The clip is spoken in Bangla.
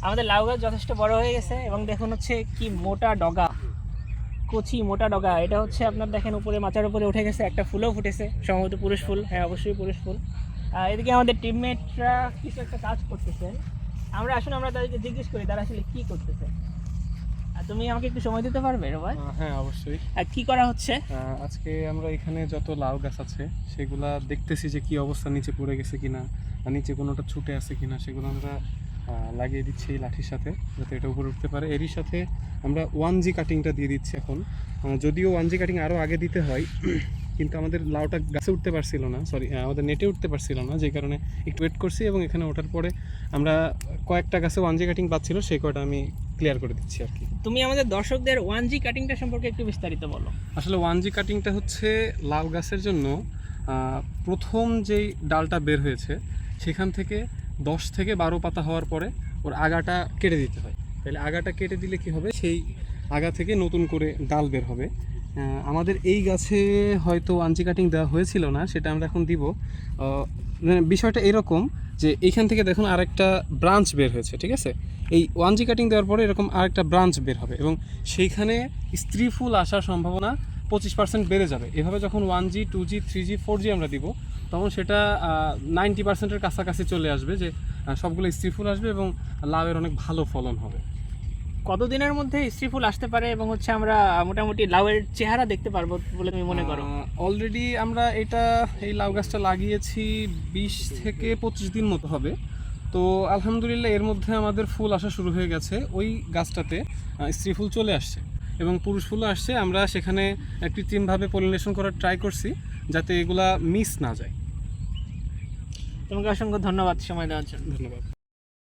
আমাদের লাউ গাছ যথেষ্ট বড় হয়ে গেছে এবং দেখুন হচ্ছে কি মোটা ডগা, কচি মোটা ডগা। এটা হচ্ছে আপনার দেখেন উপরে মাচার উপরে উঠে গেছে, একটা ফুলও ফুটেছে, সম্ভবত পুরুষ ফুল। হ্যাঁ, অবশ্যই পুরুষ ফুল। এদিকে আমাদের টিমমেটরা কিছু একটা কাজ করতেছে। আমরা তাদেরকে জিজ্ঞেস করি তারা আসলে কি করতেছে। আর তুমি আমাকে একটু সময় দিতে পারবে রোবাই? হ্যাঁ, অবশ্যই। আর কি করা হচ্ছে? আজকে আমরা এখানে যত লাউ গাছ আছে সেগুলা দেখতেছি যে কি অবস্থা, নিচে পড়ে গেছে কিনা, আর নিচে কোনোটা ছুটে আছে কিনা, সেগুলো আমরা লাগিয়ে দিচ্ছি এই লাঠির সাথে, যাতে এটা উপরে উঠতে পারে। এরই সাথে আমরা 1G কাটিংটা দিয়ে দিচ্ছি এখন। যদিও 1G কাটিং আরও আগে দিতে হয়, কিন্তু আমাদের লাউটা গাছে উঠতে পারছিল না, আমাদের নেটে উঠতে পারছিল না, যে কারণে একটু ওয়েট করছি। এবং এখানে ওঠার পরে আমরা কয়েকটা গাছে 1G কাটিং পাচ্ছিল, সেই কয়টা আমি ক্লিয়ার করে দিচ্ছি আর কি। তুমি আমাদের দর্শকদের 1G কাটিংটা সম্পর্কে একটু বিস্তারিত বলো। আসলে 1G কাটিংটা হচ্ছে লাউ গাছের জন্য প্রথম যেই ডালটা বের হয়েছে সেখান থেকে 10 থেকে 12 পাতা হওয়ার পরে ওর আগাটা কেটে দিতে হয়। তাহলে আগাটা কেটে দিলে কি হবে, সেই আগা থেকে নতুন করে ডাল বের হবে। আমাদের এই গাছে হয়তো 1G কাটিং দেওয়া হয়েছিল না, সেটা আমরা এখন দিব। বিষয়টা এরকম যে এইখান থেকে দেখুন আরেকটা ব্রাঞ্চ বের হয়েছে, ঠিক আছে? এই 1G কাটিং দেওয়ার পরে এরকম আরেকটা ব্রাঞ্চ বের হবে এবং সেইখানে স্ত্রী ফুল আসার সম্ভাবনা 25% বেড়ে যাবে। এভাবে যখন 1G 2G 3G 4G আমরা দিব, তখন সেটা 90%-এর কাছাকাছি চলে আসবে, যে সবগুলো স্ত্রী ফুল আসবে এবং লাউয়ের অনেক ভালো ফলন হবে। কতদিনের মধ্যে স্ত্রী ফুল আসতে পারে এবং হচ্ছে আমরা মোটামুটি লাউয়ের চেহারা দেখতে পারবো বলে তুমি মনে করো? অলরেডি আমরা এই লাউ গাছটা লাগিয়েছি 20 থেকে 25 দিন মতো হবে। তো আলহামদুলিল্লাহ এর মধ্যে আমাদের ফুল আসা শুরু হয়ে গেছে। ওই গাছটাতে স্ত্রী ফুল চলে আসছে এবং পুরুষ ফুলও আসছে। আমরা সেখানে কৃত্রিমভাবে পলিনেশন করার ট্রাই করছি, যাতে এগুলা মিস না যায়। তোমাকে অসংখ্য ধন্যবাদ সময় দেওয়ার জন্য। ধন্যবাদ।